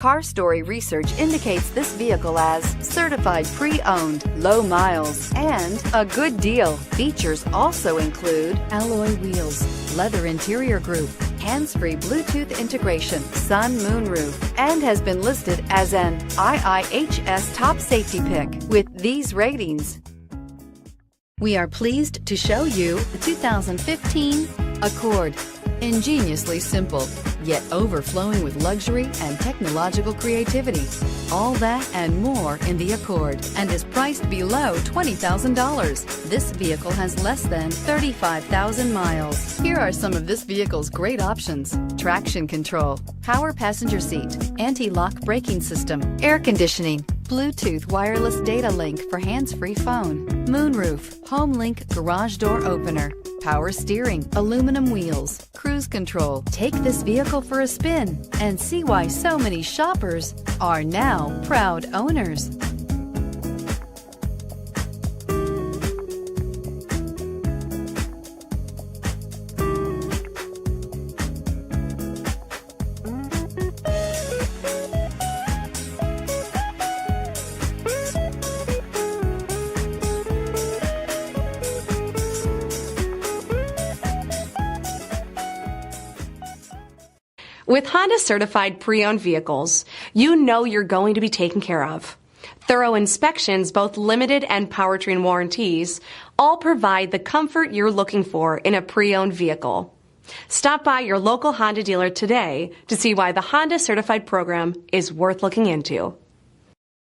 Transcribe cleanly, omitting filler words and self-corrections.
Car Story research indicates this vehicle as certified pre-owned, low miles, and a good deal. Features also include alloy wheels, leather interior group, hands-free Bluetooth integration, sun moonroof, and has been listed as an IIHS top safety pick with these ratings. We are pleased to show you the 2015 Accord. Ingeniously simple, yet overflowing with luxury and technological creativity. All that and more in the Accord, and is priced below $20,000. This vehicle has less than 35,000 miles. Here are some of this vehicle's great options: traction control, power passenger seat, anti-lock braking system, air conditioning, Bluetooth wireless data link for hands-free phone, moonroof, home link garage door opener, power steering, aluminum wheels, cruise control. Take this vehicle for a spin and see why so many shoppers are now proud owners. With Honda certified pre-owned vehicles, you know you're going to be taken care of. Thorough inspections, both limited and powertrain warranties, all provide the comfort you're looking for in a pre-owned vehicle. Stop by your local Honda dealer today to see why the Honda certified program is worth looking into.